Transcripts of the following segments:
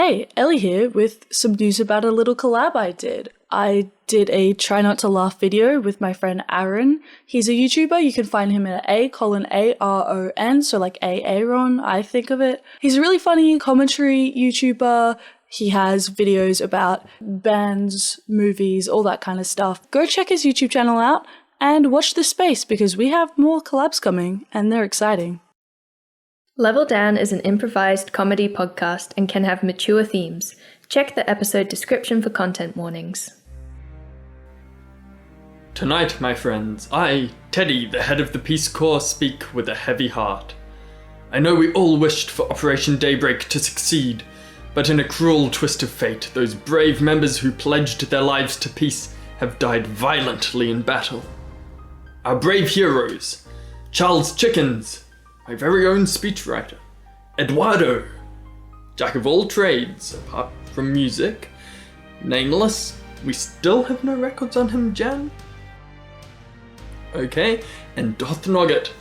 Hey, Ellie here with some news about a little collab I did. I did a try not to laugh video with my friend Aaron. He's a YouTuber. You can find him at Aaron, so like Aaron, I think of it. He's a really funny commentary YouTuber. He has videos about bands, movies, all that kind of stuff. Go check his YouTube channel out and watch this space because we have more collabs coming and they're exciting. Level Down is an improvised comedy podcast and can have mature themes. Check the episode description for content warnings. Tonight, my friends, I, Teddy, the head of the Peace Corps, speak with a heavy heart. I know we all wished for Operation Daybreak to succeed, but in a cruel twist of fate, those brave members who pledged their lives to peace have died violently in battle. Our brave heroes, Charles Chickens, my very own speechwriter, Eduardo, jack of all trades apart from music, nameless, we still have no records on him, Jan? Okay, and Doth Nugget.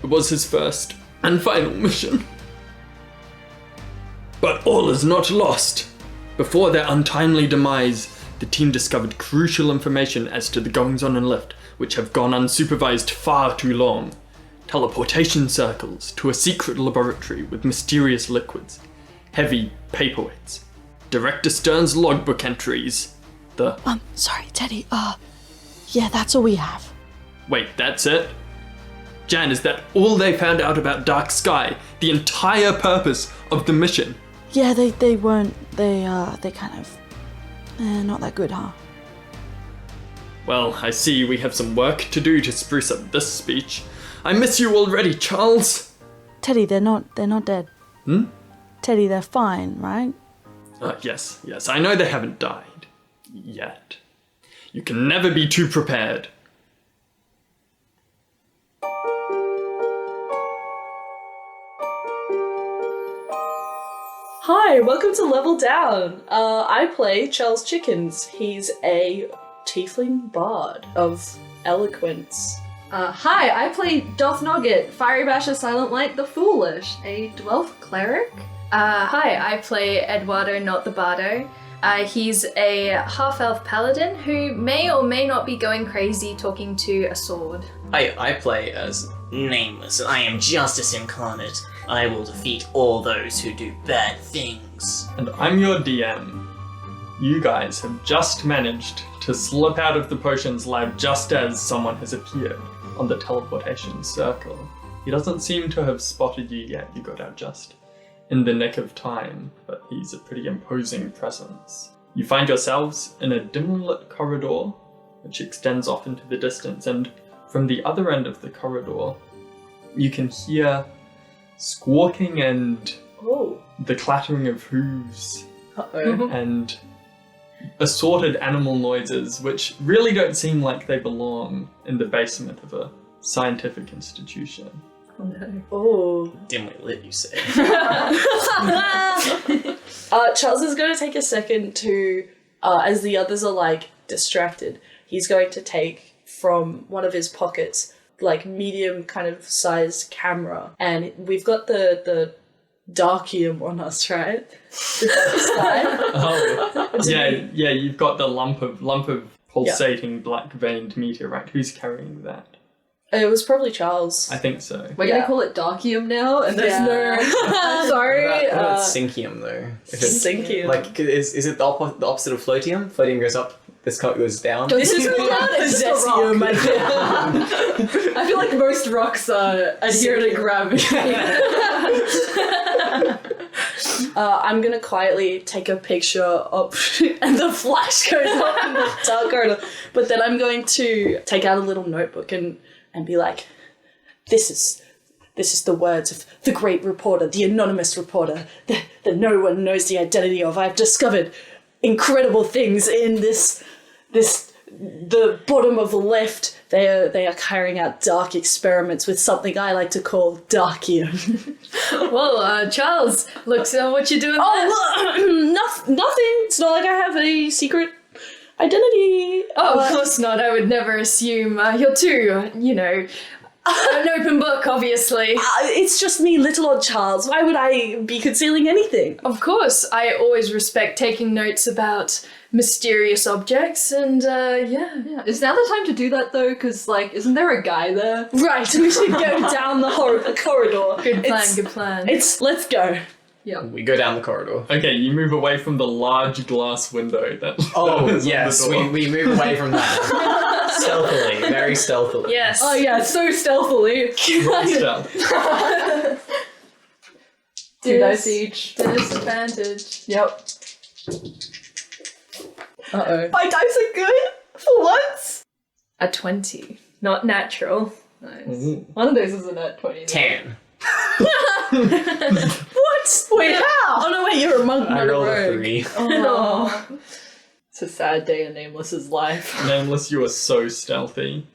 It was his first and final mission. But all is not lost. Before their untimely demise, the team discovered crucial information as to the goings-on in Lift, which have gone unsupervised far too long. Teleportation circles to a secret laboratory with mysterious liquids, heavy paperweights, Director Stern's logbook entries, Sorry, Teddy, yeah, that's all we have. Wait, that's it? Jan, is that all they found out about Dark Sky? The entire purpose of the mission? Yeah, they kind of, not that good, huh? Well, I see we have some work to do to spruce up this speech. I miss you already, Charles! Teddy, they're not dead. Hmm? Teddy, they're fine, right? Yes, I know they haven't died. Yet. You can never be too prepared. Hi, welcome to Level Down. I play Charles Chickens. He's a tiefling bard of eloquence. Hi, I play Doth Nugget, Fiery Basher Silent Light the Foolish, a dwarf cleric. Hi, I play Eduardo, not the Bardo. He's a half-elf paladin who may or may not be going crazy talking to a sword. I play as Nameless, and I am justice incarnate. I will defeat all those who do bad things. And I'm your DM. You guys have just managed to slip out of the potions lab just as someone has appeared on the teleportation circle. He doesn't seem to have spotted you yet. You got out just in the nick of time, but he's a pretty imposing presence. You find yourselves in a dimly lit corridor, which extends off into the distance, and from the other end of the corridor, you can hear squawking and the clattering of hooves and assorted animal noises, which really don't seem like they belong in the basement of a scientific institution. Oh no. Oh. Dimly lit, you say. Charles is going to take a second to, as the others are like distracted, he's going to take from one of his pockets like medium kind of sized camera, and we've got the Darkium on us, right? Yeah, you've got the lump of pulsating black veined meteorite. Who's carrying that? It was probably Charles. I think so. We're gonna call it Darkium now, and there's no... Sorry. What about Synkium, though? If it's, Synkium. like, is it the opposite of Floatium? Floatium goes up, this cut goes down. This is Potassium, I think. I feel like most rocks adhere to gravity. I'm gonna quietly take a picture of, and the flash goes off in the dark corridor. But then I'm going to take out a little notebook and be like, this is the words of the great reporter, the anonymous reporter that no one knows the identity of. I've discovered incredible things in the bottom of the lift. They are carrying out dark experiments with something I like to call Darkium. Well, Charles, look, what you doing there? Oh, nothing. It's not like I have a secret identity. Oh, of course not. I would never assume. You're too, An open book, obviously. It's just me, little odd Charles. Why would I be concealing anything? Of course, I always respect taking notes about mysterious objects, and Yeah. Is now the time to do that though? Because isn't there a guy there? Right, we should go down the corridor. Good plan, good plan. Let's go. Yeah. We go down the corridor. Okay, you move away from the large glass window that Oh, is on yes, the door. we move away from that. Stealthily, very stealthily. Yes. Oh yeah, so stealthily. Roll stealth. 2 dice each. Disadvantage. Yep. Uh-oh. My dice are good for once. A 20. Not natural. Nice. Ooh. One of those is a net 20. 10. What? Wait, how? Oh no, wait, you're a monk, I not a rolled a rogue. 3. Oh. It's a sad day in Nameless's life. Nameless, you are so stealthy.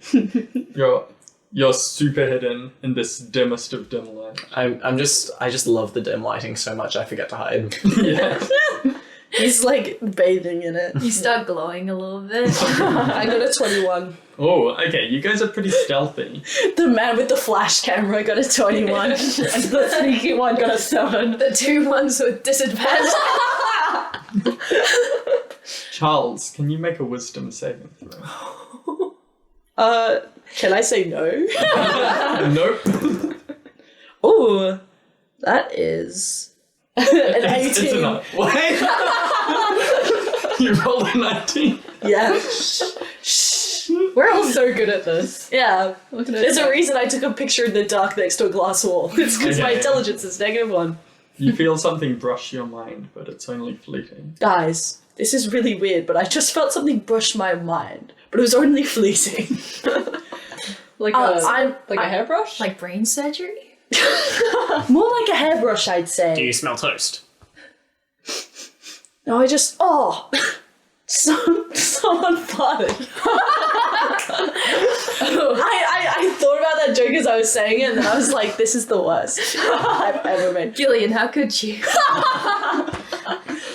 You're super hidden in this dimmest of dim light. I just love the dim lighting so much I forget to hide. Yeah. He's like bathing in it. You start glowing a little bit. I got a 21. Oh, okay, you guys are pretty stealthy. The man with the flash camera got a 21. And the sneaky one got a 7. The 2 ones with disadvantage. Charles, can you make a wisdom saving throw? Can I say no? Nope. Oh, that is an 18. It's enough. What? You rolled a 19. Yeah. We're all so good at this. Yeah. Look at it. There's a reason I took a picture in the dark next to a glass wall. It's because my Okay. intelligence is -1. You feel something brush your mind, but it's only fleeting. Guys, this is really weird, but I just felt something brush my mind. But it was only fleeting. Like I'm a hairbrush? Like brain surgery? more like a hairbrush, I'd say. Do you smell toast? No, I just someone farted. I thought about that joke as I was saying it, and then I was like, this is the worst I've ever made. Gillian, how could you?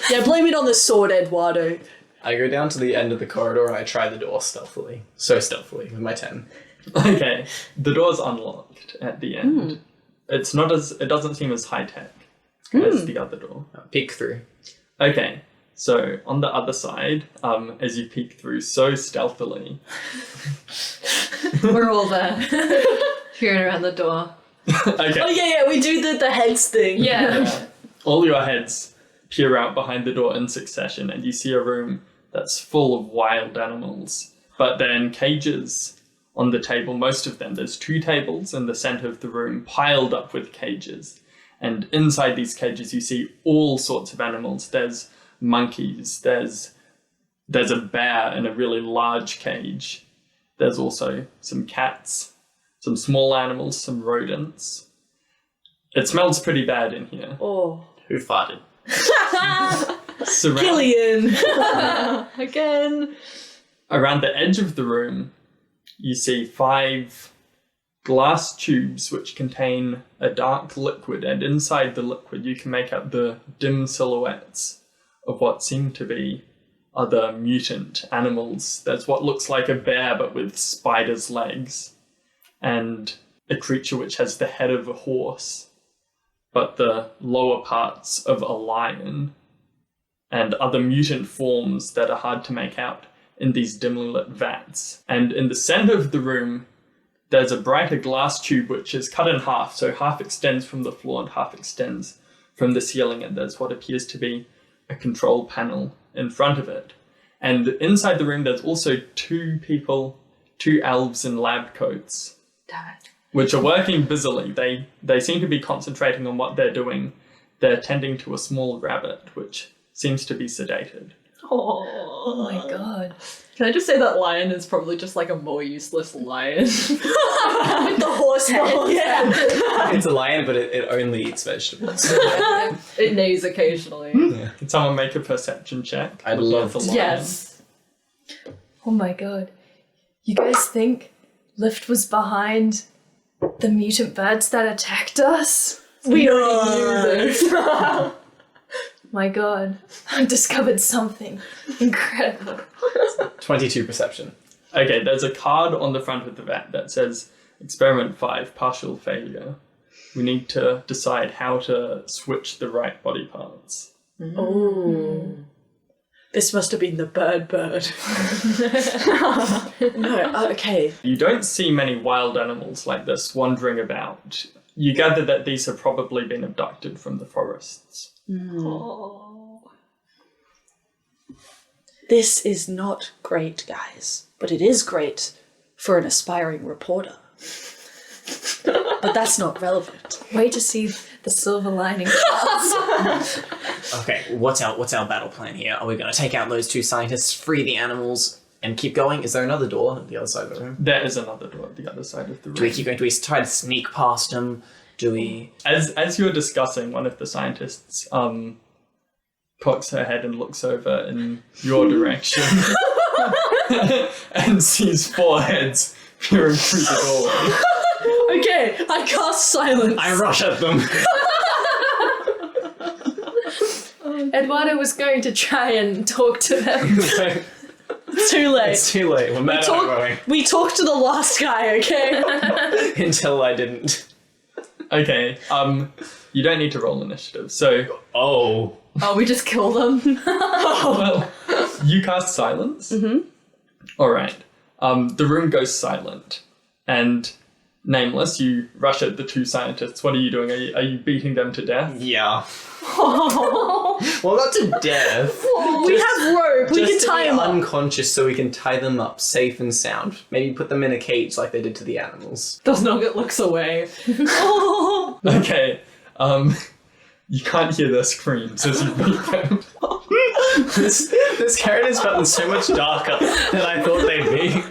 Yeah, blame it on the sword, Eduardo. I go down to the end of the corridor and I try the door stealthily. So stealthily with my 10. Okay, the door's unlocked at the end. It doesn't seem as high tech as the other door. Peek through. Okay, so on the other side, as you peek through so stealthily, We're all there. Peering around the door. okay, Oh yeah, we do the heads thing. Yeah. all your heads peer out behind the door in succession, and you see a room that's full of wild animals. But they're in cages on the table, most of them. There's 2 tables in the center of the room piled up with cages. And inside these cages, you see all sorts of animals. There's monkeys, there's a bear in a really large cage. There's also some cats, some small animals, some rodents. It smells pretty bad in here. Oh. Who farted? Gillian! Again. Around the edge of the room, you see 5 glass tubes which contain a dark liquid, and inside the liquid you can make out the dim silhouettes of what seem to be other mutant animals. There's what looks like a bear but with spider's legs, and a creature which has the head of a horse but the lower parts of a lion, and other mutant forms that are hard to make out in these dimly lit vats. And in the center of the room, there's a brighter glass tube which is cut in half, so half extends from the floor and half extends from the ceiling, and there's what appears to be a control panel in front of it. And inside the room, there's also 2 people, 2 elves in lab coats, which are working busily. They seem to be concentrating on what they're doing. They're tending to a small rabbit, which seems to be sedated. Oh my god. Can I just say that lion is probably just like a more useless lion? With the horse head. Yeah. It's a lion, but it only eats vegetables. It neighs occasionally. Can someone make a perception check? I'd Looking love at the to. lion. Yes. Oh my god. You guys think Lift was behind the mutant birds that attacked us? We already knew this. My god. I've discovered something incredible. 22 perception. Okay, there's a card on the front of the vat that says Experiment 5, partial failure. We need to decide how to switch the right body parts. Oh. This must have been the bird. No, okay. You don't see many wild animals like this wandering about. You gather that these have probably been abducted from the forests. This is not great, guys, but it is great for an aspiring reporter. But that's not relevant. Wait to see the silver lining. Okay, what's our battle plan here? Are we going to take out those 2 scientists, free the animals, and keep going? Is there another door at the other side of the room? There is another door at the other side of the room. Do we keep going? Do we try to sneak past them? Do we... As you're discussing, one of the scientists cocks her head and looks over in your direction and sees 4 heads peering through the doorway. Okay, I cast silence. I rush at them. Eduardo was going to try and talk to them. Too late. It's too late. We're mad going. We talked to the last guy, okay? Until I didn't. Okay, you don't need to roll initiative, so... Oh, we just kill them? Well, you cast silence. Mm-hmm. Alright. The room goes silent, and Nameless, you rush at the 2 scientists. What are you doing? Are you beating them to death? yeah. Well, not to death. We have rope. We can Just to tie be him up. unconscious so we can tie them up safe and sound. Maybe put them in a cage like they did to the animals. Does Nugget looks away. Okay, you can't hear their screams as you beat them. This character's gotten so much darker than I thought they'd be.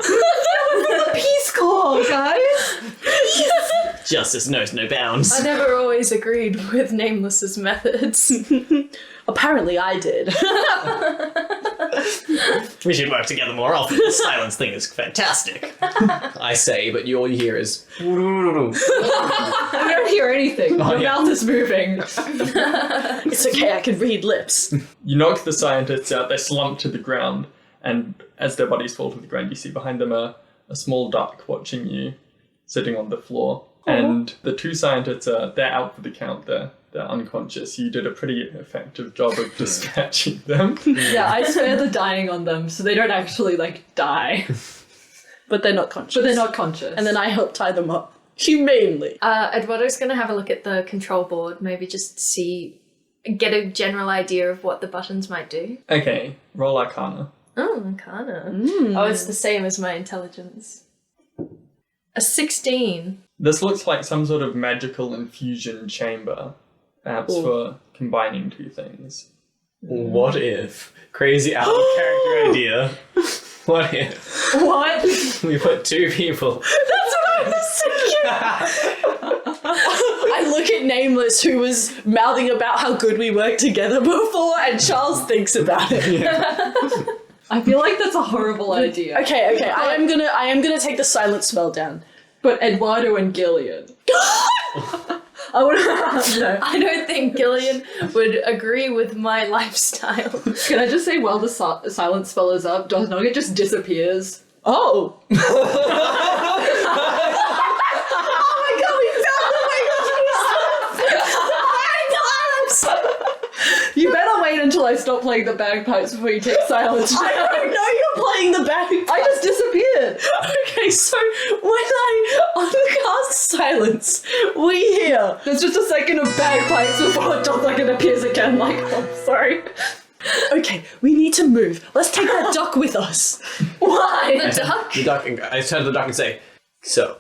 Peace Corps, guys! Justice knows no bounds. I never always agreed with Nameless's methods. Apparently I did. We should work together more often. The silence thing is fantastic. I say, but all you hear is... I don't hear anything. Your mouth is moving. It's okay, I can read lips. You knock the scientists out, they slump to the ground, and as their bodies fall to the ground, you see behind them a small duck watching you, sitting on the floor. And the 2 scientists, they're out for the count, they're unconscious. You did a pretty effective job of dispatching them. Yeah, I spare the dying on them so they don't actually, die. But they're not conscious. And then I help tie them up. Humanely. Eduardo's going to have a look at the control board, maybe just get a general idea of what the buttons might do. Okay, roll Arcana. Oh, Arcana. Oh, it's the same as my intelligence. A 16. This looks like some sort of magical infusion chamber, perhaps for combining 2 things. What if? Crazy out of character idea. What if? What? We put 2 people. That's what I was thinking. I look at Nameless, who was mouthing about how good we worked together before, and Charles thinks about it. Yeah. I feel like that's a horrible idea. Okay, I am gonna take the silent spell down. But Eduardo and Gillian. No. I don't think Gillian would agree with my lifestyle. Can I just say, while the silent spell is up, Doth Nugget just disappears. Oh. Oh my god, we found the way. You better wait until I stop playing the bagpipes before you take silence. I don't know you're playing the bagpipes. I just disappeared. Okay, so when I uncast silence, we hear There's just a second of bagpipes before Doth Nugget appears again, sorry. Okay, we need to move. Let's take that duck with us. Why? The duck? The duck. I turn to the duck and say, "So."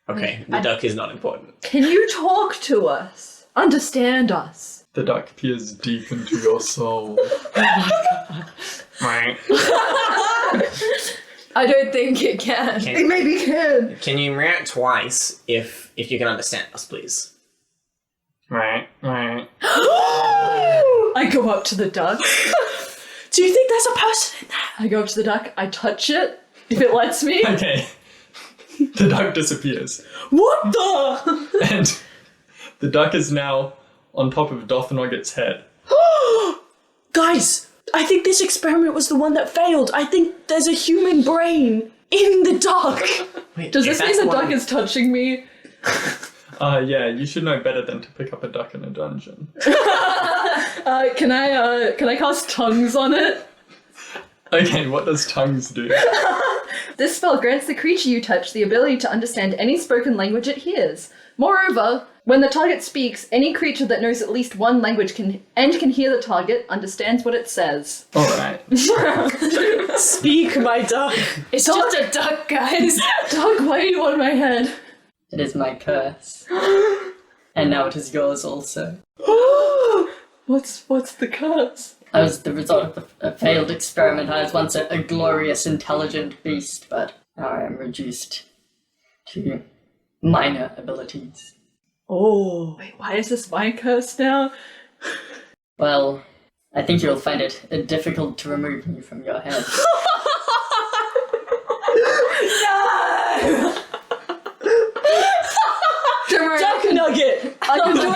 Okay, the duck is not important. Can you talk to us? Understand us? The duck peers deep into your soul. I don't think it can. It maybe can. Can you react twice if you can understand us, please? I go up to the duck. Do you think there's a person in there? I go up to the duck. I touch it. If it lets me. Okay. The duck disappears. What the? And the duck is now on top of Dothnogget's head. Guys, I think this experiment was the one that failed. I think there's a human brain in the dock. Wait, Does if this mean that's the duck one- is touching me? Yeah, you should know better than to pick up a duck in a dungeon. Can I cast tongues on it? Okay, what does tongues do? This spell grants the creature you touch the ability to understand any spoken language it hears. Moreover, when the target speaks, any creature that knows at least one language can hear the target understands what it says. Alright. Speak, my duck. It's just a duck, guys. Duck, why are you on my head? It is my curse. And now it is yours also. What's the curse? I was the result of a failed experiment. I was once a glorious, intelligent beast, but now I am reduced to minor abilities. Oh. Wait, why is this my curse now? Well, I think you'll find it difficult to remove me from your head. Don't worry, Duck nugget. I can do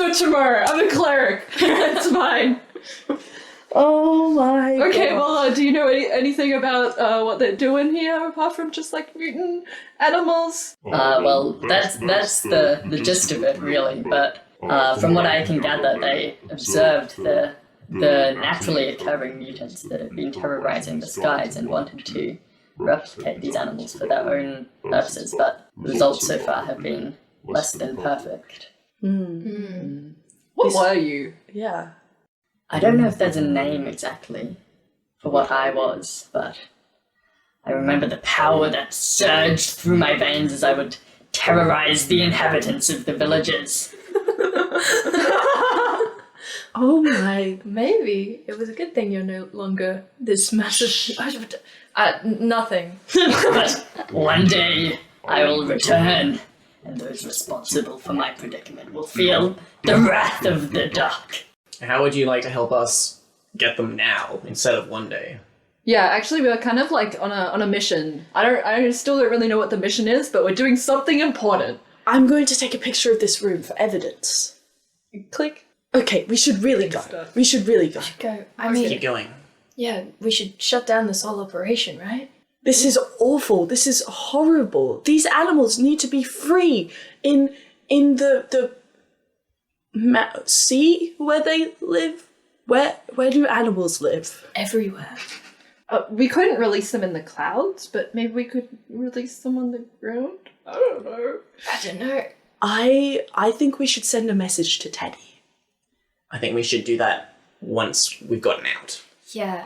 it tomorrow. I'm a cleric. It's fine. Oh my Okay, God. well, do you know anything about what they're doing here apart from just like mutant animals? Well, that's the gist of it, really. But from what I can gather, they observed the naturally occurring mutants that have been terrorizing the skies and wanted to replicate these animals for their own purposes. But the results so far have been less than perfect. What were you? Yeah. I don't know if there's a name exactly for what I was, but I remember the power that surged through my veins as I would terrorize the inhabitants of the villages. Oh my. Maybe it was a good thing you're no longer this massive. Nothing. But one day I will return, and those responsible for my predicament will feel the wrath of the duck. How would you like to help us get them now instead of one day? Yeah, actually, we're kind of like on a mission. I still don't really know what the mission is, but we're doing something important. I'm going to take a picture of this room for evidence. Click. Okay, we should really go. We should really go. Go. I mean, Keep going. yeah, we should shut down this whole operation, right? This is awful. This is horrible. These animals need to be free in the sea where they live. Where do animals live? Everywhere. We couldn't release them in the clouds, but maybe we could release them on the ground? I don't know. I don't know. I think we should send a message to Teddy. I think we should do that once we've gotten out. Yeah.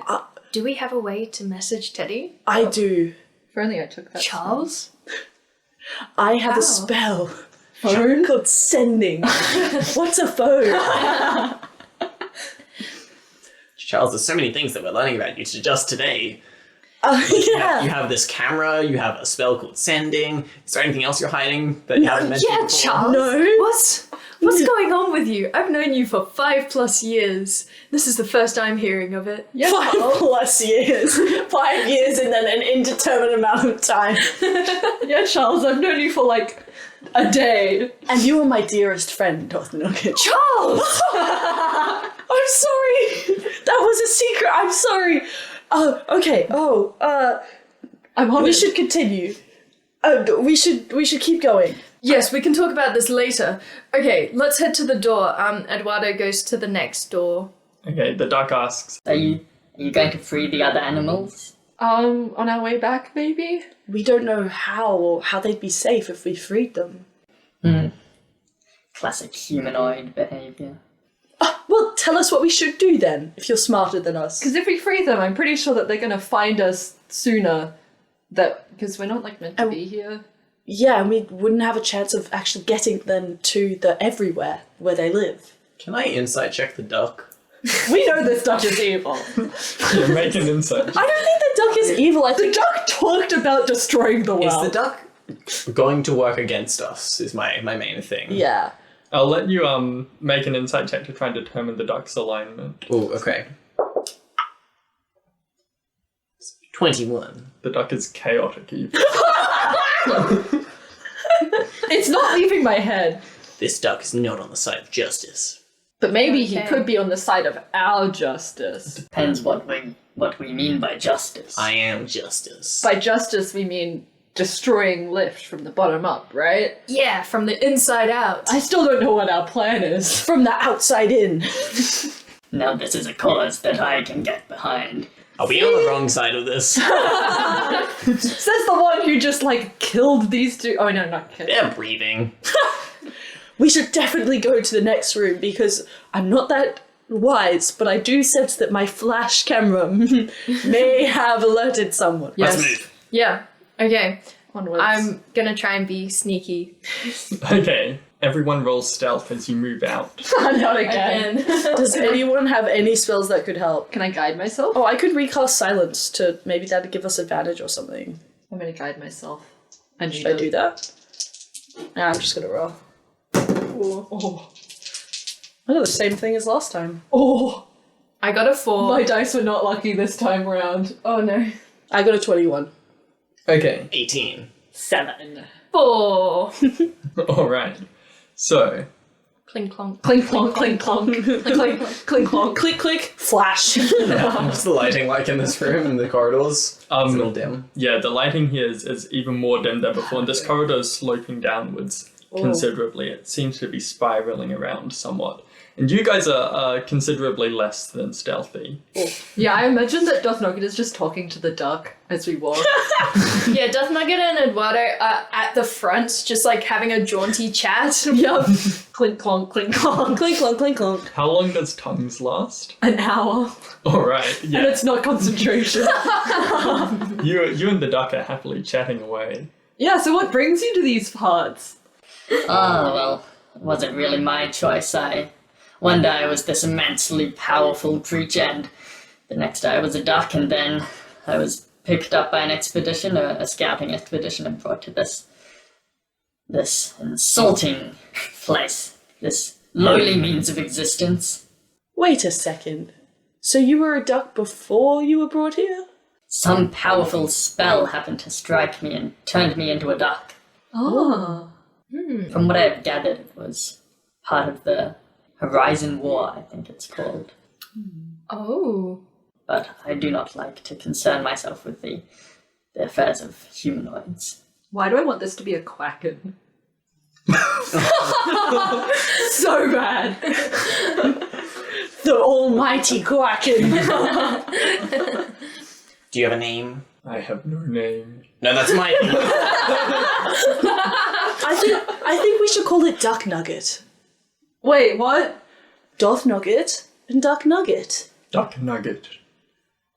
Do we have a way to message Teddy? I do. If only I took that. Charles? I have How? a spell. Phone called sending. What's a phone? Charles, there's so many things that we're learning about you just today. Yeah. You have this camera, you have a spell called sending. Is there anything else you're hiding that you haven't mentioned Yeah, before? Charles. No. What's going on with you? I've known you for 5+ years. This is the first I'm hearing of it. Yeah, 5+ years. 5 years and then an indeterminate amount of time. yeah, Charles, I've known you for like a day. And you are my dearest friend, Darth Nugget. Charles! I'm sorry. That was a secret. I'm sorry. Okay. I'm We honored. should continue. We should keep going. Yes, we can talk about this later. Okay, let's head to the door. Eduardo goes to the next door. Okay, the duck asks, Are you going to free the other animals? On our way back, maybe? We don't know how they'd be safe if we freed them. Classic humanoid behavior. Well, tell us what we should do then, if you're smarter than us. Because if we free them, I'm pretty sure that they're gonna find us sooner. Because we're not like meant to be here. Yeah, and we wouldn't have a chance of actually getting them to the everywhere where they live. Can I insight check the duck? We know this duck is evil. you make an insight. I don't think the duck is evil. I The think duck talked about destroying the Is world. the duck going to work against us is my main thing. yeah. I'll let you make an insight check to try and determine the duck's alignment. Oh, okay. 21. The duck is chaotic evil. It's not leaving my head. This duck is not on the side of justice. But maybe he Okay. could be on the side of our justice. Depends what we mean by justice. I am justice. By justice, we mean destroying Lift from the bottom up, right? Yeah, from the inside out. I still don't know what our plan is. From the outside in. Now this is a cause that I can get behind. Are we on the wrong side of this? Says the one who just, like, killed these two. Oh, no, not killed. They're breathing. We should definitely go to the next room because I'm not that wise, but I do sense that my flash camera may have alerted someone. Yes. Let's move. Yeah. Okay. Onwards. I'm gonna try and be sneaky. Okay, everyone roll stealth as you move out. Not again. Does anyone have any spells that could help? Can I guide myself? Oh, I could recast silence to maybe that'd give us advantage or something. I'm gonna guide myself. Should I do that? Nah, I'm just gonna roll. Oh. I got the same thing as last time. Oh. I got a 4. My dice were not lucky this time round. Oh no. I got a 21. Okay, 18. 7. 4. alright. So, Clink clonk. Clink clonk, clink clonk, clink clonk, clink clonk. Click, click, flash. What's the lighting like in this room, in the corridors? It's a little dim. yeah, the lighting here is even more dim than before, and this corridor is sloping downwards considerably. It seems to be spiraling around somewhat. And you guys are considerably less than stealthy. Yeah, I imagine that Dothnugget is just talking to the duck as we walk. Yeah, Duff Nugget and Eduardo are at the front, just like having a jaunty chat. Yup. Clink clonk, clink clonk. Clink, clonk, clink, clonk. How long does tongues last? An hour. Alright, And yeah. it's not concentration. You and the duck are happily chatting away. Yeah, so what brings you to these parts? Oh, well, it wasn't really my choice. One day I was this immensely powerful creature, and the next day I was a duck, and then I was picked up by an expedition, a scouting expedition, and brought to this insulting place, this lowly means of existence. Wait a second. So you were a duck before you were brought here? Some powerful spell happened to strike me and turned me into a duck. Oh. From what I've gathered, it was part of the Horizon War, I think it's called. Oh. But I do not like to concern myself with the affairs of humanoids. Why do I want this to be a quacken? So bad. The almighty Quacken. Do you have a name? I have no name. No, that's my name. I think we should call it Duck Nugget. Wait, what? Doth Nugget and Duck Nugget. Duck Nugget.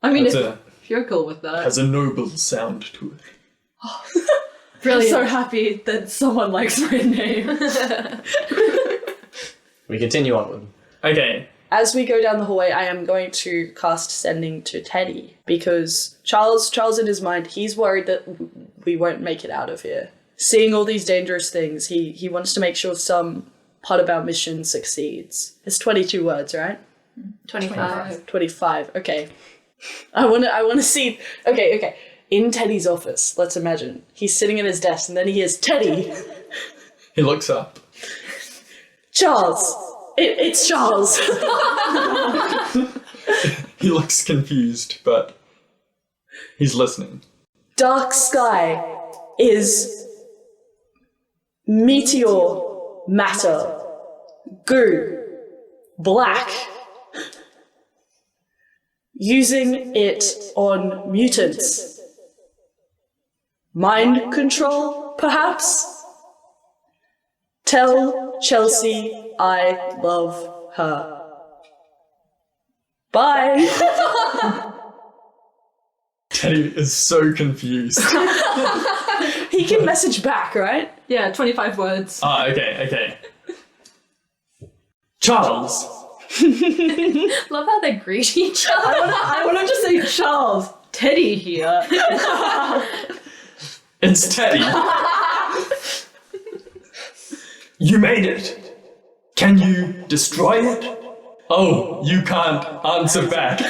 I mean, That's if you're cool with that. has a noble sound to it. I'm so happy that someone likes my name. We continue onward. Okay, As we go down the hallway, I am going to cast Sending to Teddy because Charles in his mind, he's worried that we won't make it out of here. Seeing all these dangerous things, he wants to make sure some part of our mission succeeds. It's 22 words, right? 25. 25. Okay. I want to see. Okay. In Teddy's office, let's imagine he's sitting at his desk, and then he hears Teddy. he looks up. Charles. It's Charles. He looks confused, but he's listening. Dark sky is meteor matter. Goo. Black. Using it on mutants. Mind control, perhaps? Tell Chelsea I love her. Bye. Teddy is so confused. He can message back, right? Yeah, 25 words. Okay. Charles! Love how they greet each other. I want to just say, Charles, Teddy here. It's Teddy! You made it! Can you destroy it? Oh, you can't answer back.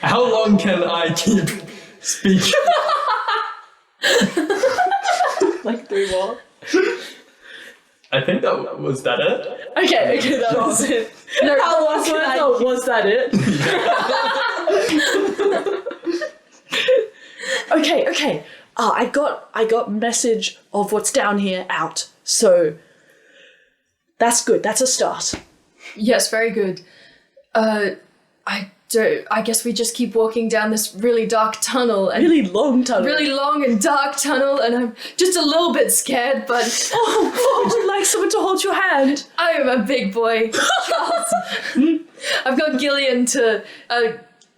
How long can I keep speaking? Like 3 more. I think that was that it. Okay, that was it. No, How long can I- was that it? Okay. I got message of what's down here out. So that's good. That's a start. Yes, very good. I guess we just keep walking down this really dark tunnel and Really long tunnel. really long and dark tunnel, and I'm just a little bit scared, but Oh, would you like someone to hold your hand? I am a big boy. Charles. I've got Gillian to.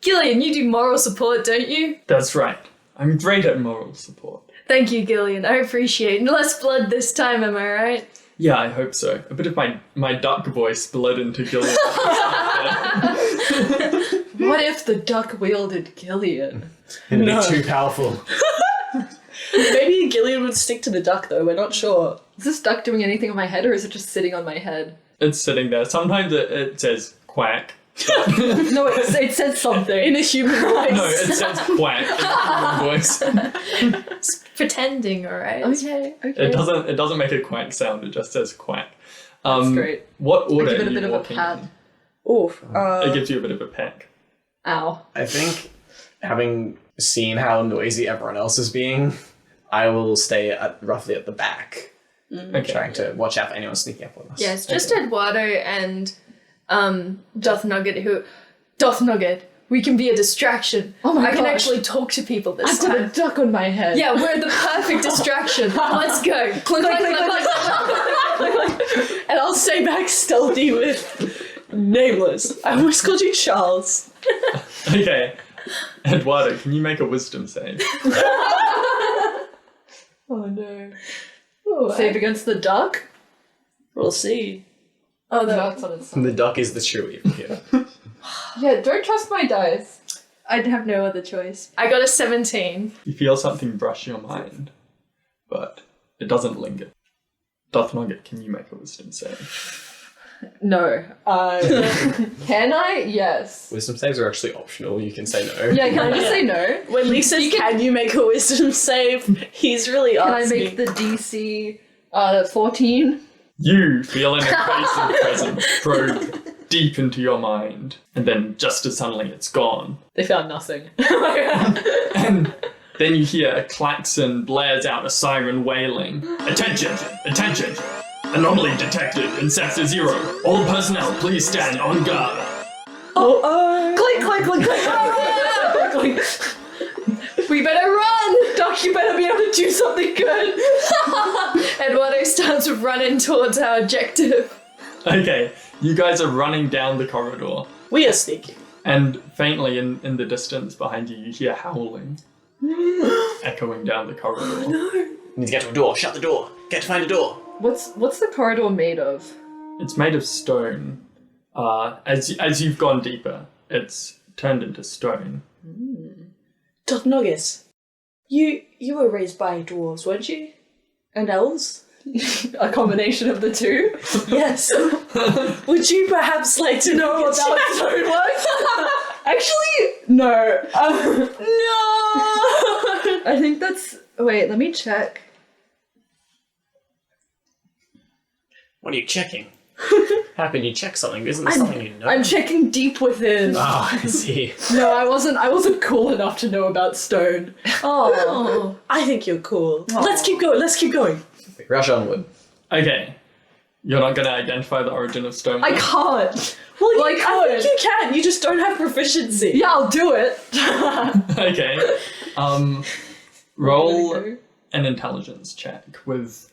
Gillian, you do moral support, don't you? That's right. I'm great at moral support. Thank you, Gillian. I appreciate it. Less blood this time, am I right? Yeah, I hope so. A bit of my duck voice bled into Gillian. What if the duck wielded Gillian? It'd be too powerful. Maybe Gillian would stick to the duck though. We're not sure. Is this duck doing anything on my head, or is it just sitting on my head? It's sitting there. Sometimes it says quack. No, it says something. In a human voice. No, it says quack in a human voice. Pretending, alright? Okay. It doesn't make a quack sound. It just says quack. That's great. What order give it are a you bit of a walking pat. in? Oof. It gives you a bit of a peck. Ow. I think, having seen how noisy everyone else is being, I will stay roughly at the back, Okay. trying to watch out for anyone sneaking up on us. Yes, just Eduardo and Doth Nugget, we can be a distraction. Oh my I can gosh. actually talk to people this I've got a time. duck on my head. Yeah, we're the perfect distraction. Let's go. Click, click, click, click, click. And I'll stay back stealthy with Nameless. I almost called you Charles. Okay. Eduardo, can you make a wisdom save? Oh no. Save against the duck? We'll see. Oh, The no. duck's on its side. The duck is the true evil here. Yeah, don't trust my dice. I'd have no other choice. I got a 17. You feel something brush your mind, but it doesn't linger. Doth Nugget, can you make a wisdom save? No. Can I? Yes. Wisdom saves are actually optional. You can say no. Yeah, can I just say no? When Lee says, can you make a wisdom save? He's really Can I asking. make the DC 14? You feel an invasive presence probe deep into your mind, and then just as suddenly it's gone. They found nothing. And then you hear a klaxon blares out a siren wailing. Attention! Attention! Anomaly detected in Sector 0. All personnel, please stand on guard. Click, click, click, click. Click. We better run! Duck, you better be able to do something good. Eduardo starts running towards our objective. Okay, you guys are running down the corridor, We are sneaky. and faintly in the distance behind you, you hear howling echoing down the corridor. You need to get to a door. Shut the door. Get to find a door. What's the corridor made of? It's made of stone. As you've gone deeper, it's turned into stone. Doth Nugget, you were raised by dwarves, weren't you? And elves? A combination of the two? Yes. Would you perhaps like to know what that stone was? Actually, no. No! I think that's... Wait, let me check. What are you checking? How can you check something? Isn't there something you know? I'm checking deep within. Oh, I see. No, I wasn't cool enough to know about stone. Oh, I think you're cool. Let's keep going. Rush onward. Okay, you're not going to identify the origin of stone. I can't. Well, Well, I I think could. you can, you just don't have proficiency. Yeah, I'll do it. Okay. Roll an intelligence check with...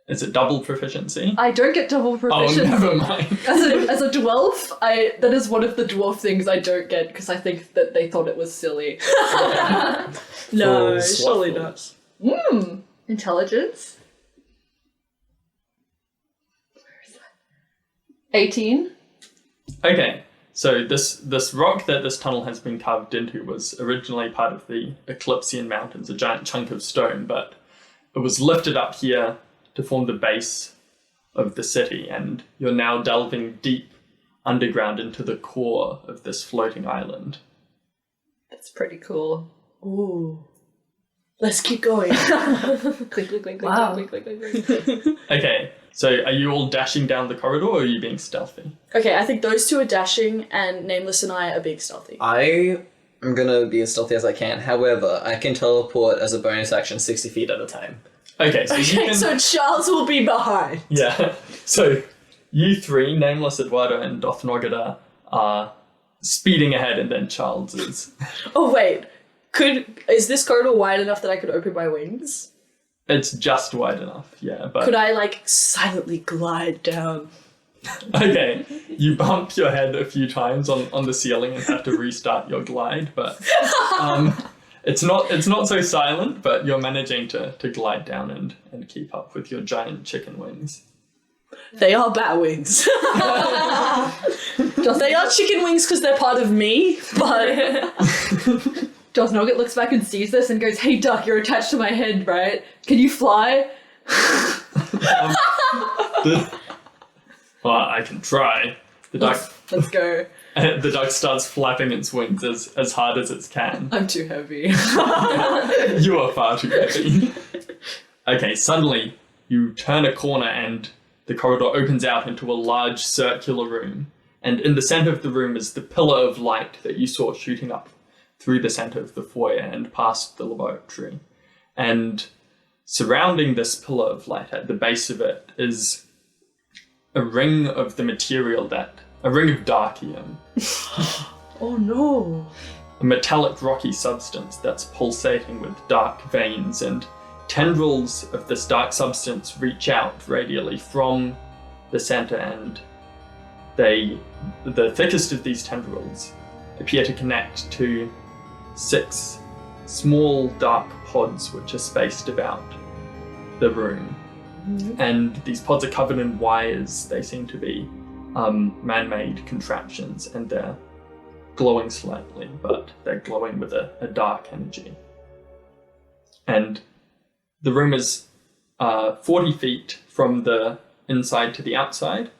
Is it double proficiency? I don't get double proficiency. Oh, never mind. As a dwarf, that is one of the dwarf things I don't get because I think that they thought it was silly. No, Full surely slothfuls. not. Intelligence. 18. Okay, so this rock that this tunnel has been carved into was originally part of the Eclipsean Mountains, a giant chunk of stone, but it was lifted up here to form the base of the city, and you're now delving deep underground into the core of this floating island. That's pretty cool. Ooh. Let's keep going. Click, click, click, click, Wow. click, click, click, click, click. Okay, So are you all dashing down the corridor or are you being stealthy? Okay, I think those two are dashing and Nameless and I are being stealthy. I am gonna be as stealthy as I can. However, I can teleport as a bonus action 60 feet at a time. Okay, so you Okay, can... so Charles will be behind. Yeah. So you three, Nameless, Eduardo, and Dothnogada, are speeding ahead, and then Charles is. Oh wait, is this corridor wide enough that I could open my wings? It's just wide enough, yeah. But Could I like silently glide down? okay, you bump your head a few times on the ceiling and have to restart your glide, but it's not so silent. But you're managing to glide down and keep up with your giant chicken wings. They are bat wings. They are chicken wings because they're part of me, but Joss Nugget looks back and sees this and goes, "Hey Duck, you're attached to my head, right? Can you fly?" Well, I can try. The duck. Let's go. The duck starts flapping its wings as hard as it can. I'm too heavy. You are far too heavy. Okay, suddenly you turn a corner and the corridor opens out into a large circular room. And in the center of the room is the pillar of light that you saw shooting up through the center of the foyer and past the laboratory. And surrounding this pillar of light at the base of it is a ring of the material a ring of darkium. oh no. A metallic rocky substance that's pulsating with dark veins, and tendrils of this dark substance reach out radially from the center, and the thickest of these tendrils appear to connect to 6 small dark pods which are spaced about the room. And these pods are covered in wires. They seem to be man-made contraptions, and they're glowing slightly, but they're glowing with a dark energy. And the room is 40 feet from the inside to the outside,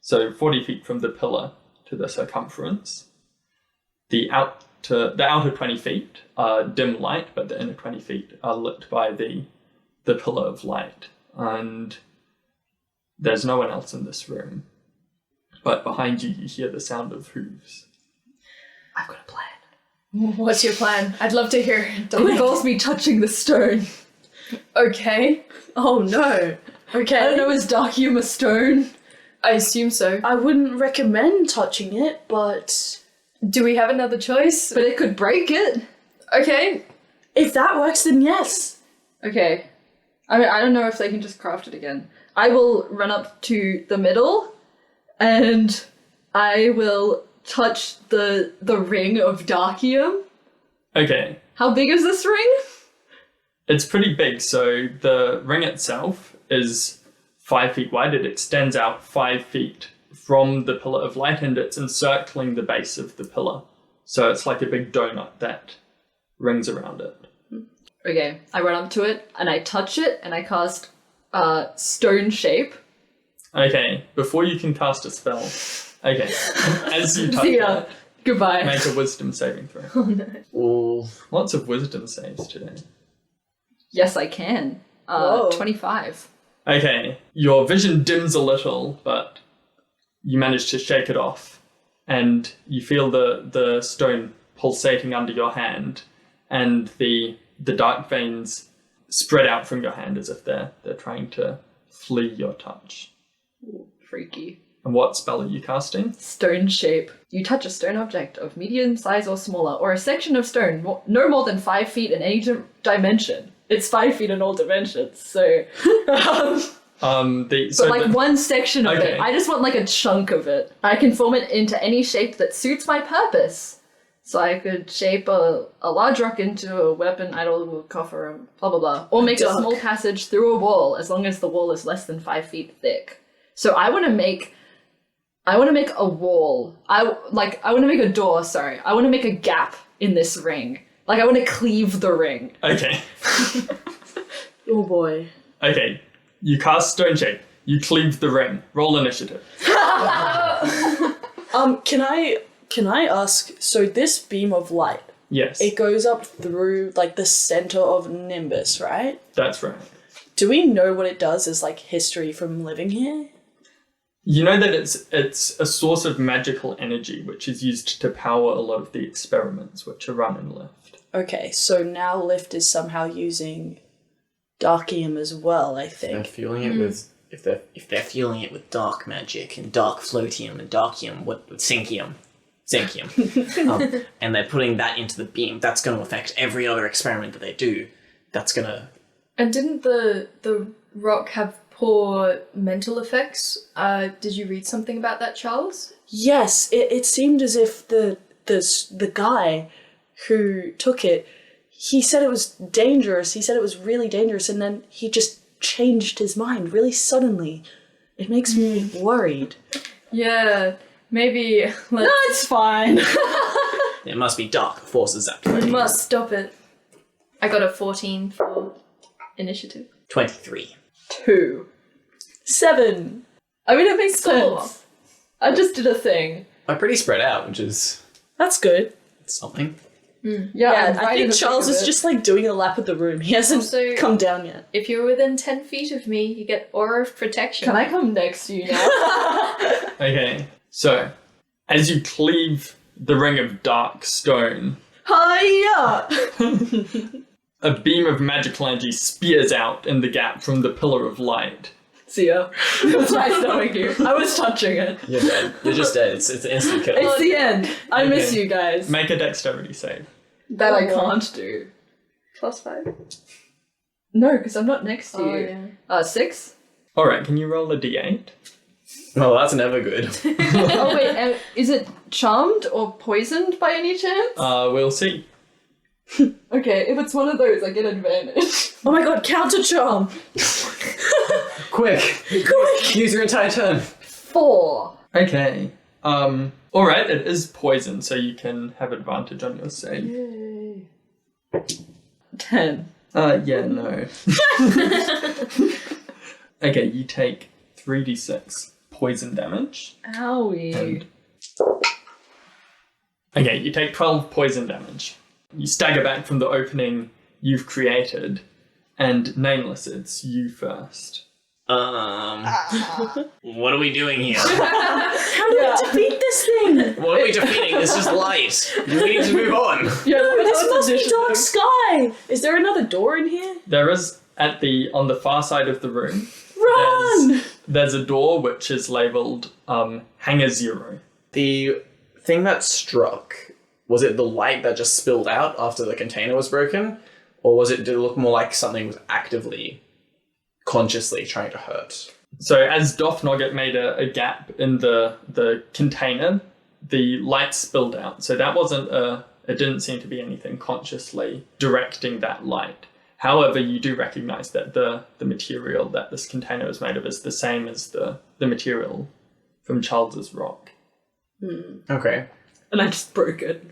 so 40 feet from the pillar to the circumference. The outer 20 feet are dim light, but the inner 20 feet are lit by the pillar of light. And there's no one else in this room. But behind you, you hear the sound of hooves. I've got a plan. What's your plan? I'd love to hear. It involves me touching the stone. Okay. Oh no. Okay. I don't know, is Darkium a stone? I assume so. I wouldn't recommend touching it, but Do we have another choice? But it could break it. Okay. if that works, then yes. Okay. I mean, I don't know if they can just craft it again. I will run up to the middle, and I will touch the ring of Darkium. Okay. How big is this ring? It's pretty big, so the ring itself is 5 feet wide. It extends out 5 feet from the pillar of light, and it's encircling the base of the pillar. So it's like a big donut that rings around it. Okay, I run up to it, and I touch it, and I cast Stone Shape. Okay, before you can cast a spell. Okay, as you touch See ya. it, Goodbye. make a wisdom saving throw. Ooh. Lots of wisdom saves today. Yes, I can. Whoa. 25. Okay, your vision dims a little, but you manage to shake it off, and you feel the stone pulsating under your hand, and the dark veins spread out from your hand as if they're trying to flee your touch. Ooh, freaky. And what spell are you casting? Stone Shape. You touch a stone object of medium size or smaller, or a section of stone no more than 5 feet in any dimension. It's 5 feet in all dimensions, so... one section of Okay. it. I just want like a chunk of it. I can form it into any shape that suits my purpose. So I could shape a large rock into a weapon, idol, coffer, blah blah blah. Or make a duck. small passage through a wall as long as the wall is less than 5 feet thick. So I want to make a wall. I want to make a door, sorry. I want to make a gap in this ring. Like I want to cleave the ring. Okay. Oh boy. Okay. You cast Stone Shape. You cleave the ring. Roll initiative. Can I ask, so this beam of light, Yes. it goes up through like the center of Nimbus, right? That's right. Do we know what it does as like history from living here? You know that it's a source of magical energy which is used to power a lot of the experiments which are run in Lift. Okay, so now Lift is somehow using Darkium as well, I They're think. fueling it with if they're fueling it with dark magic and dark floatium and darkium, zinkium, and they're putting that into the beam. That's going to affect every other experiment that they do. That's going to. And didn't the rock have poor mental effects? Did you read something about that, Charles? Yes, it seemed as if the guy who took it, he said it was dangerous. He said it was really dangerous, and then he just changed his mind really suddenly. It makes me worried. Yeah, maybe let's... It's fine. There must be dark forces We activating. must stop it. I got a 14 for initiative. 23. 2. 7. I mean, it makes Cool. sense. I just did a thing. I'm pretty spread out, which is That's good. something. Yeah, I'm I right in think the Charles thick of is it. just like doing a lap of the room. He hasn't Also- come down yet. If you're within 10 feet of me, you get Aura of Protection. Can I come next to you now? Okay, so as you cleave the ring of dark stone, Hiya! a beam of magical energy spears out in the gap from the pillar of light. See ya. It was nice knowing you. I was touching it. You're dead. You're just dead. It's an instant kill. It's the end. I miss Okay. you guys. Make a dexterity save. That I can't do. +5. No, because I'm not next to Oh, you. yeah. 6? Alright, can you roll a d8? Oh, that's never good. Oh wait, is it charmed or poisoned by any chance? We'll see. Okay, if it's one of those, I get advantage. Oh my god, counter charm! Quick! Use your entire turn. 4. Okay. Alright, it is poison, so you can have advantage on your save. Yay. 10. Yeah, no. Okay, you take 3d6 poison damage. Owie. And... Okay, you take 12 poison damage. You stagger back from the opening you've created, and Nameless, it's you first. What are we doing here? How do we defeat this thing? What are we defeating? It's just light. We need to move on. Yeah, This must be dark sky! Is there another door in here? There is, on the far side of the room, Run! there's a door which is labelled Hangar 0. The thing that struck, was it the light that just spilled out after the container was broken? Or did it look more like something was actively, consciously trying to hurt? So as Doth Nugget made a gap in the container, the light spilled out. So that wasn't it didn't seem to be anything consciously directing that light. However, you do recognize that the material that this container is made of is the same as the material from Charles's rock. Okay. And I just broke it.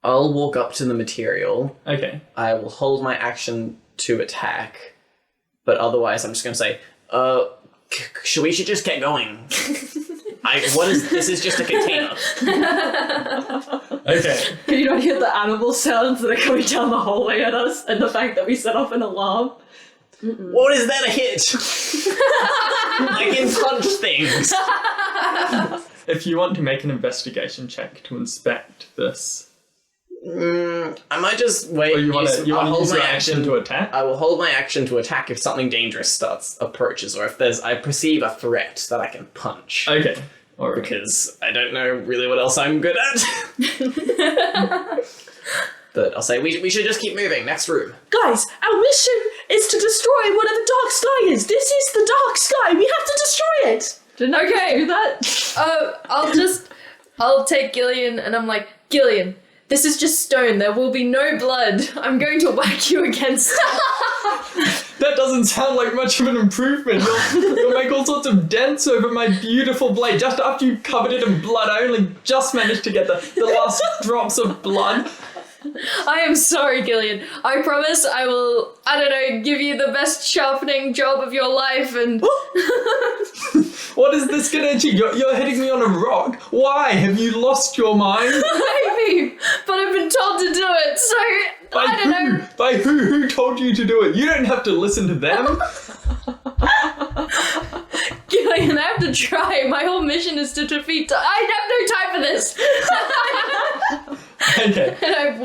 I'll walk up to the material. Okay. I will hold my action to attack. But otherwise, I'm just going to say, We should just get going. This is just a container. Okay. Can you not hear the animal sounds that are coming down the hallway at us and the fact that we set off an alarm? What is that a hit? I can punch things. If you want to make an investigation check to inspect this, I might just wait. or you want to I'll hold use my your action to attack. I will hold my action to attack if something dangerous approaches, or if I perceive a threat that I can punch. Okay. All right. Because I don't know really what else I'm good at. But I'll say we should just keep moving. Next room. Guys, our mission is to destroy whatever dark sky is. This is the dark sky. We have to destroy it. Didn't I just do that? I'll take Gillian and I'm like, Gillian, this is just stone. There will be no blood. I'm going to whack you against it. That doesn't sound like much of an improvement. You'll make all sorts of dents over my beautiful blade. Just after you covered it in blood, I only just managed to get the last drops of blood. I am sorry, Gillian. I promise I will, give you the best sharpening job of your life and... What is this gonna achieve? You're hitting me on a rock. Why? Have you lost your mind? Maybe, but I've been told to do it, so By I don't who? know. By who? Who told you to do it? You don't have to listen to them. Gillian, I have to try. My whole mission is to defeat. I have no time for this. Okay. And I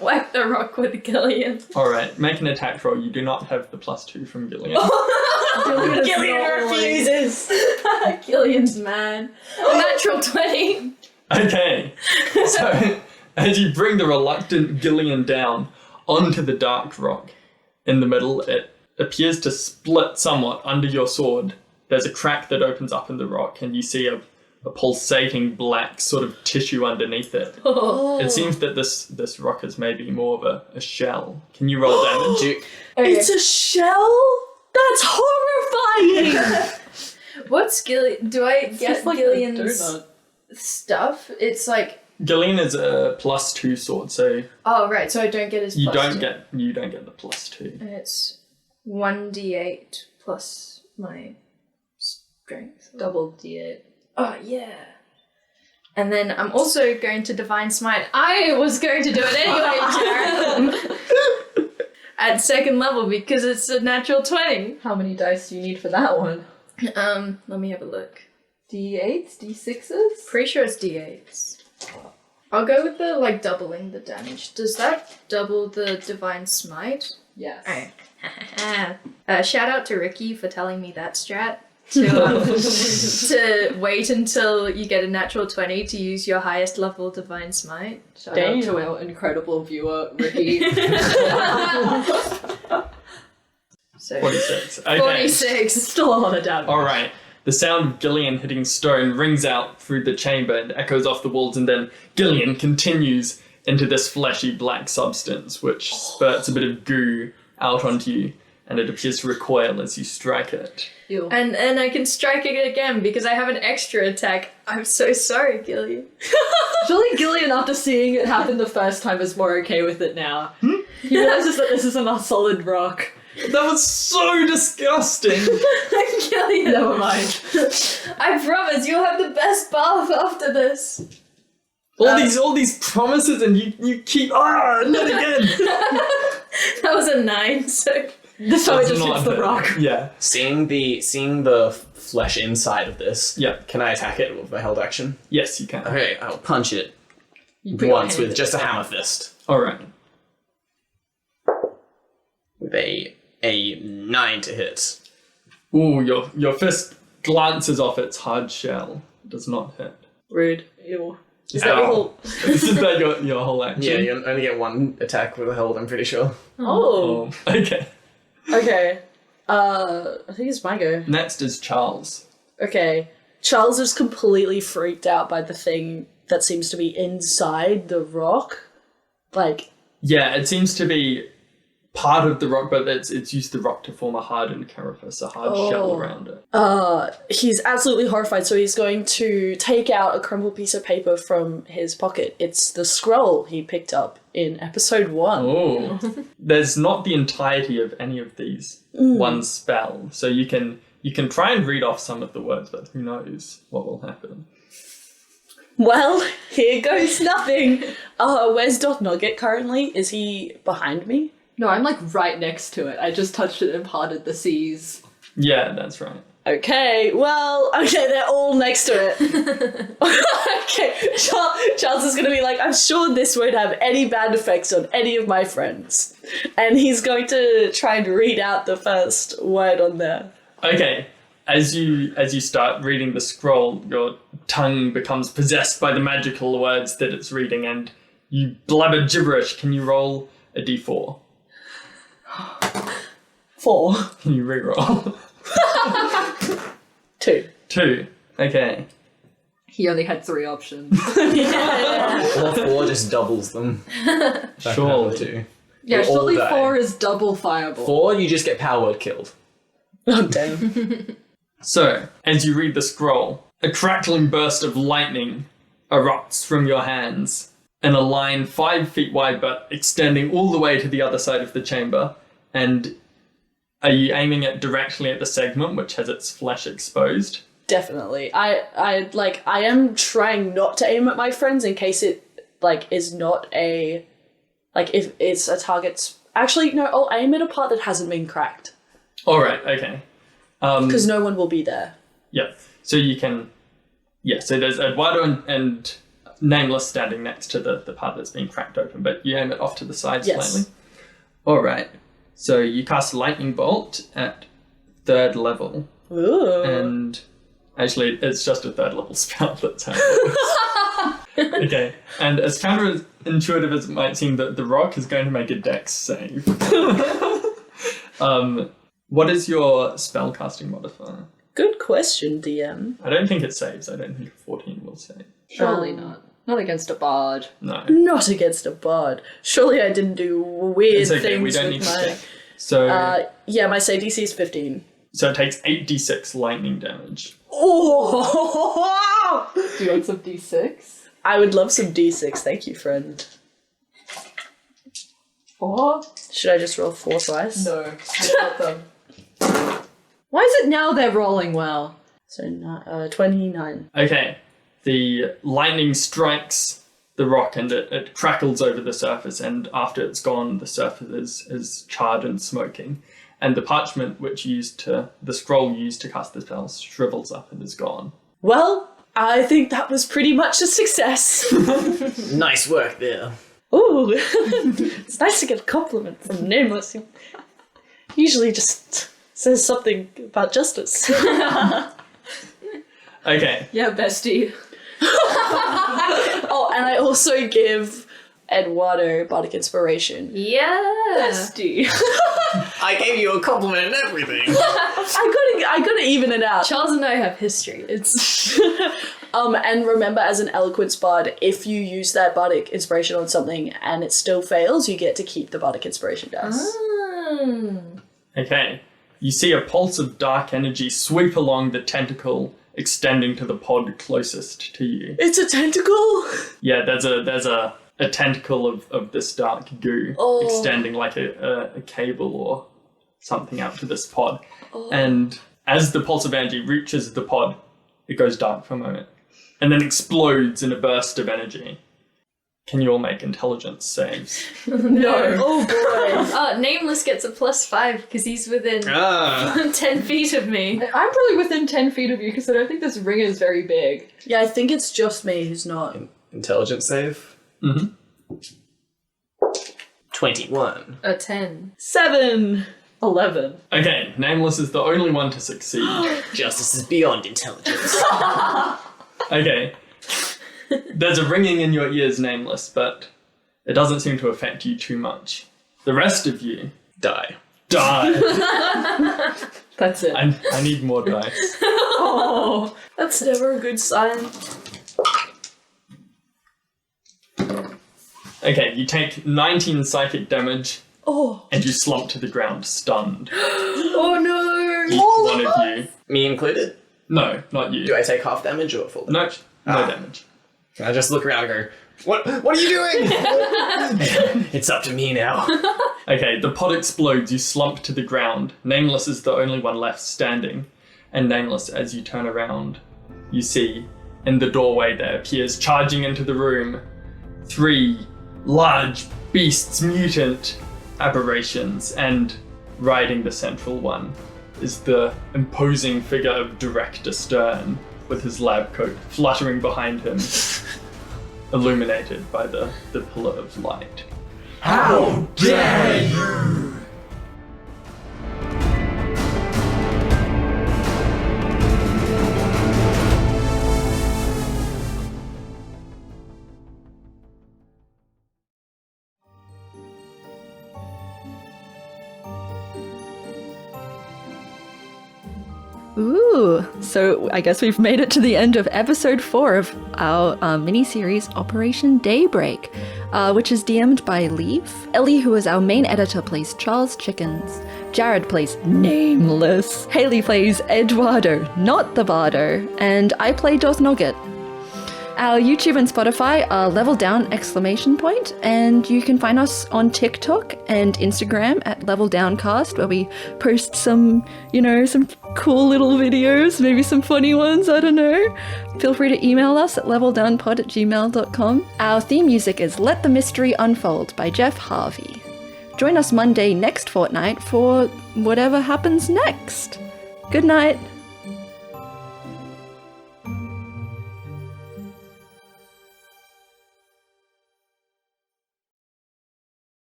whack the rock with Gillian. All right. Make an attack roll. You do not have the +2 from Gillian. Gillian refuses. Gillian's mad. Natural 20. Okay. So as you bring the reluctant Gillian down onto the dark rock in the middle, it appears to split somewhat under your sword. There's a crack that opens up in the rock, and you see a pulsating black sort of tissue underneath it. It seems that this rock is maybe more of a shell. Can you roll damage? It's a shell? That's horrifying! What's Gillian? Do I get like a Gillian's donut. stuff? It's like. Gillian is a +2 sword, so Oh, right, so I don't get his you plus don't two. get the +2. And it's 1d8 plus my strength. Double D8. Oh, yeah. And then I'm also going to Divine Smite. I was going to do it anyway, Jared. At 2nd level because it's a natural 20. How many dice do you need for that one? Let me have a look. D8s? D6s? Pretty sure it's d8s. I'll go with the, doubling the damage. Does that double the Divine Smite? Yes. Alright. Shout out to Ricky for telling me that strat. To wait until you get a natural 20 to use your highest level Divine Smite. Shout out to our incredible viewer, Ricky. So 46. Okay. 46. Still a lot of damage. All right. The sound of Gillian hitting stone rings out through the chamber and echoes off the walls, and then Gillian continues into this fleshy black substance, which spurts a bit of goo out onto you, and it appears to recoil as you strike it. Ew. And I can strike it again because I have an extra attack. I'm so sorry, Gillian. Surely Gillian, after seeing it happen the first time, is more okay with it now. He realizes that this isn't a solid rock. That was so disgusting. Gillian, Never mind. I promise you'll have the best bath after this. All these promises, and you keep not again. That was a 9, so... This time it Does just not hits the hit. rock. Yeah. Seeing the flesh inside of this, Yeah. can I attack it with a held action? Yes, you can. Okay, I'll punch it You put your once hand with just a hammer fist. All right. With a 9 to hit. Ooh, your fist glances off its hard shell. It does not hit. Rude. Ew. Is that your whole... This is that your whole action? Yeah, you only get one attack with a hold, I'm pretty sure. Oh. Okay. Okay. I think it's my go. Next is Charles. Okay. Charles is completely freaked out by the thing that seems to be inside the rock. Like, Yeah, it seems to be part of the rock, but it's used the rock to form a hardened carapace, a hard shell around it. he's absolutely horrified, so he's going to take out a crumpled piece of paper from his pocket. It's the scroll he picked up in episode 1. Oh. There's not the entirety of any of these one spell, so you can try and read off some of the words, but who knows what will happen. Well, here goes nothing. Where's Dot Nugget currently? Is he behind me? No, I'm right next to it. I just touched it and parted the seas. Yeah, that's right. Okay, they're all next to it. Okay, Charles is going to be like, I'm sure this won't have any bad effects on any of my friends. And he's going to try and read out the first word on there. Okay. As you start reading the scroll, your tongue becomes possessed by the magical words that it's reading, and you blabber gibberish. Can you roll a d4? 4. Can you reroll? 2. 2. Okay. He only had 3 options. Or 4 just doubles them. Surely. 2. Yeah, You'll all surely die. 4 is double fireball. 4, you just get power word killed. Oh, damn. So, as you read the scroll, a crackling burst of lightning erupts from your hands in a line 5 feet wide but extending all the way to the other side of the chamber. And are you aiming it directly at the segment which has its flesh exposed? Definitely. I am trying not to aim at my friends in case it, is not a Like, if it's a target's... Actually, no, I'll aim at a part that hasn't been cracked. All right, okay. Because no one will be there. Yeah, so you can... Yeah, so there's Eduardo and Nameless standing next to the part that's been cracked open, but you aim it off to the side slightly. All right, so you cast Lightning Bolt at 3rd level. Ooh. And actually, it's just a 3rd level spell, that's how it works. Okay, and as counterintuitive as it might seem, the rock is going to make a dex save. What is your spellcasting modifier? Good question, DM. I don't think it saves. I don't think a 14 will save. Surely not. Not against a bard. No. Not against a bard. Surely I didn't do weird It's okay, things we don't with need to my... check. So, Yeah, my save DC is 15. so it takes 8d6 lightning damage. Oh! Do you want some d6? I would love some D6, thank you, friend. 4? Should I just roll 4 twice? No. I got them. Why is it now they're rolling well? So, 29. Okay, the lightning strikes the rock and it crackles over the surface, and after it's gone, the surface is charred and smoking. And the parchment the scroll used to cast the spell shrivels up and is gone. Well, I think that was pretty much a success. Nice work there. Ooh, it's nice to get a compliment from Nameless. He usually just says something about justice. Okay, Yeah, bestie. Oh, and I also give Eduardo Bardic Inspiration. Yeah. Bestie. I gave you a compliment and everything. I gotta even it out. Charles and I have history. It's and remember, as an eloquence bard, if you use that bardic inspiration on something and it still fails, you get to keep the bardic inspiration dice. okay. You see a pulse of dark energy sweep along the tentacle extending to the pod closest to you. It's a tentacle. Yeah, there's a tentacle of this dark goo extending like a cable or something out to this pod. And as the pulse of energy reaches the pod, it goes dark for a moment and then explodes in a burst of energy. Can you all make intelligence saves? No. Oh boy. Nameless gets a +5 because he's within 10 feet of me. I'm probably within 10 feet of you because I don't think this ring is very big. Yeah, I think it's just me who's not. Intelligence save? Mm-hmm. 21. A 10. 7. 11. Okay, Nameless is the only one to succeed. Justice is beyond intelligence. Okay. There's a ringing in your ears, Nameless, but it doesn't seem to affect you too much. The rest of you Die. die. That's it. I need more dice. Oh, that's never a good sign. Okay, you take 19 psychic damage Oh. and you slump to the ground, stunned. Oh no. Each one of you. Me included? No, not you. Do I take half damage or full? No, no damage. I just look around and go, What are you doing? It's up to me now. Okay, the pod explodes, you slump to the ground. Nameless is the only one left standing. And Nameless, as you turn around, you see in the doorway there appears, charging into the room, 3 large beasts, mutant aberrations, and riding the central one is the imposing figure of Director Stern, with his lab coat fluttering behind him, illuminated by the pillar of light. How dare you! Ooh, so I guess we've made it to the end of episode 4 of our mini-series Operation Daybreak, which is DM'd by Lief. Ellie, who is our main editor, plays Charles Chickens. Jared plays Nameless. Haley plays Eduardo, not the Bardo, and I play Doth Nugget. Our YouTube and Spotify are Level Down ! And you can find us on TikTok and Instagram at Level Downcast, where we post some cool little videos, maybe some funny ones, I don't know. Feel free to email us at leveldownpod@gmail.com. Our theme music is Let the Mystery Unfold by Jeff Harvey. Join us Monday next fortnight for whatever happens next. Good night.